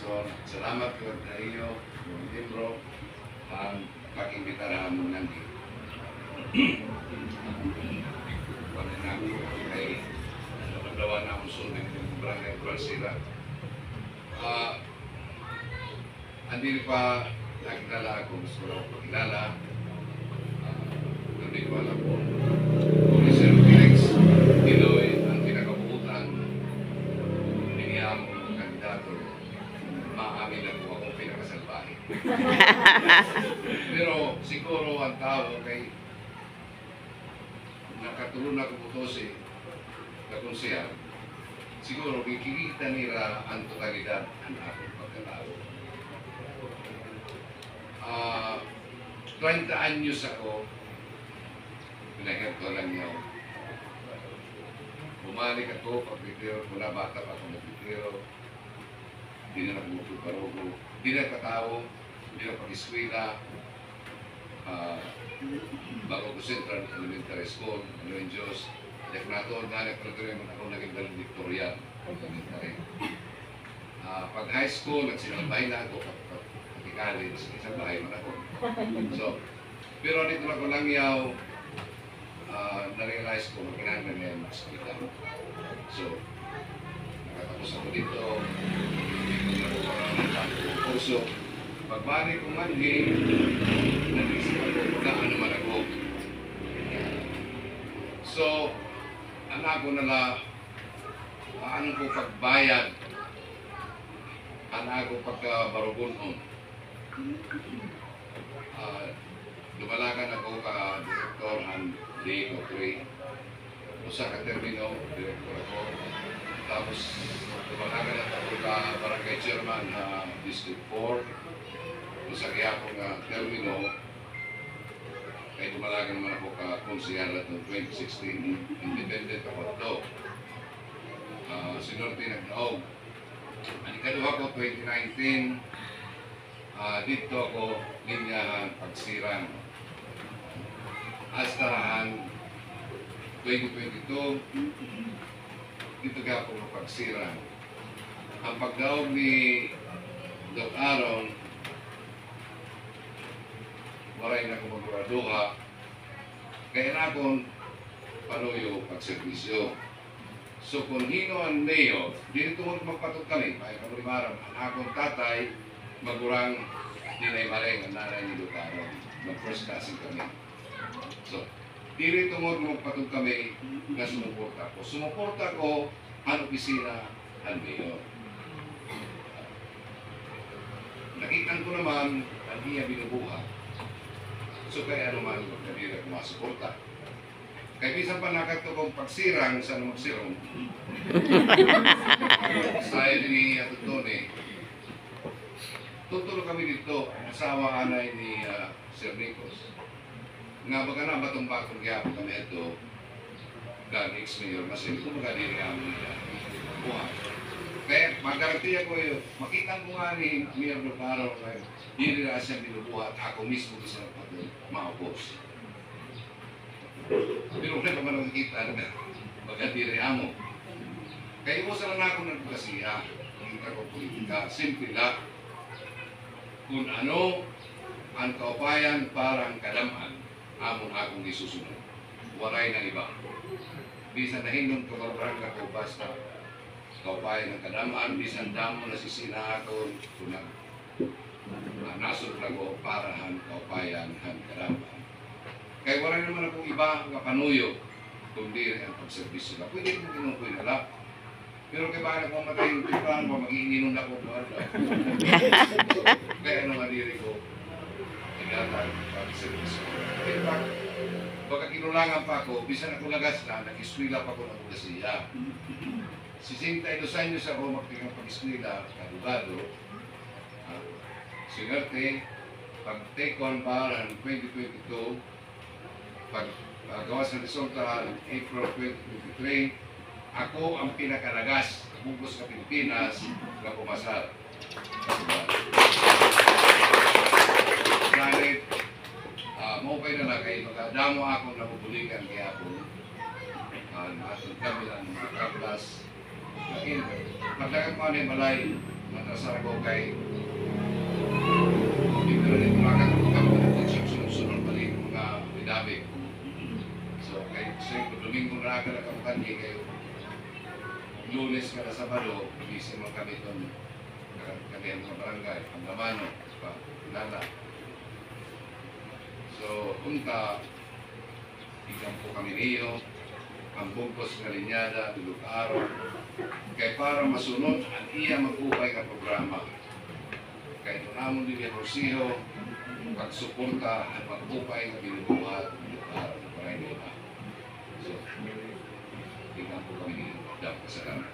Pastor. Salamat po sa iyo, mga membro, ang pag-imbitahan mo nandito. Wala na ako kay nabaglawan na akong sulit ng Barangay Bransila. Hindi pa nakilala ako, gusto ko lang pakilala. Hindi ko alam po. Kung Sir Felix Diloy ang pinakabuutan, biniyang kandidato, maamin na po akong pinakasalbahe. Pero siguro ang tao kay nakatulong na kuputosi na konsyal, siguro kikita nila ang totalidad ang aking pagkatao. 30 anyos ako, pinahirap ko lang niyo. Bumalik ako, pagpitiro, mula bata pa ako nagpitiro. Hindi na nagmutuparogo, hindi na katao, hindi na pag-iskwila. Bago ko Central Elementary School, ano yung Diyos, deknator na nagpatuloy ako naging valedictorian elementary. Pag high school, nagsinalbahay na ako, pag college, isang bahay man ako. So, pero dito lang ko lang yaw, na-realize ko, magkinahanglan ngayon mag-hospital. So, nakatapos ako dito, dito na ako parang ng kurso. Pagbalik ko man, nag-isip ako, ano man ako. So, anak ko nala, paano ko pagbayad, anak ko pagkabarugonon. Lumalagan ako ka Director and Day of 3. Usa ka termino, Director ako. Tapos, lumalagan ako ka Barangay Chairman na District 4. Usa kaya ako nga termino, kaya lumalagan naman ako ka konsehal at noong 2016, independent ako ito. Sinorte nagnaog. Ang ikaduha ko, 2019, dito ako linyahan pagsirang. Astarahan 2022, dito ka ako pagsirang. Ang pagdaog ni Doc Aaron, maray na ko maguraduha, kaya na akong panuyo pagservisyo. So kung hino ang mayo, dito mo magpatog kami, may kamulimaram, ang akong tatay, magurang dinay maring ang nanay ni Doc Aaron. Mag-first classing kami. So, dito mo magpatog kami na sumuporta ko. Sumuporta ko ang opisina ang mayor. Nakitan ko naman ang iya binubuhat. So kaya naman magkabira ko masuporta. Kaya minsan pa nakato kong pagsirang sa magsirong. Saya ni Atutone. Tutulog kami dito, asawa anay ni Sir Nicos. Nga baga na batumba kong gihapon kami ito, kag ex-mayor Masin, kung baga diri ang buhay. Kaya magarantiya ko yun, makita ko nga ni Mayor Doc Aaron, diri na siya binubuhat, ako mismo isa na pag mga boss. Pero wala naman nakikita na baga diri amo. Kaya mo sa lang ako nagpagasiya, hindi ko politika, simple lang. Kung ano ang kaupayan parang kadaman, amon akong isusunod. Waray ng iba. Bisan nahinom ko barang ako basta kaupayan ng kadaman, bisan damo na sisina ako, kunang nasod lang ko para ang kaupayan ng kadaman. Kaya waray naman akong iba nga panuyo, kundi ang pagservisyo na. Pwede mo kinukuy na lang. Pero kaya bakit ako matay yung tipan mo, mag-iinom na ako po. Kaya ano nga diri ko, tinatag pag-servisyo. Kaya baka kinulangan pa ako, bisan ako lagas na, nag-iskwila pa ko ng Pulasiya. 62 anyos ako magtigang pag-iskwila, kadugado. Sinerte, pag-take on para ng 2022, pag-gawas ng resulta ng April 2023, ako ang pinakalagas sa bugos ng Pilipinas na pumasar. Ganit, maupay na lang kayo, magdamo akong nabubulikan kaya ako atong kami lang mga kaplas. Magdagat mo ni balay, nasara ko kay hindi ko rin tumakan ko kami sunod-sunod balik mga bidabig. So, kay Domingo na ka nakamukan niya kayo. Lunes kada Sabado, busy mo kami doon. Kami ang mga barangay, ang Lamano, Lala. So, punta, ikam po kami niyo, ang bungkos nga linyada, tulog araw. Kaya para masunod, ang iya mag-upay ka programa. Kaya ito namon din yung Rosiho, pagsuporta at mag-upay nga binubuhat, tulog araw, para hindi na. So, ikam po kami niyo. Dapat kasalanan.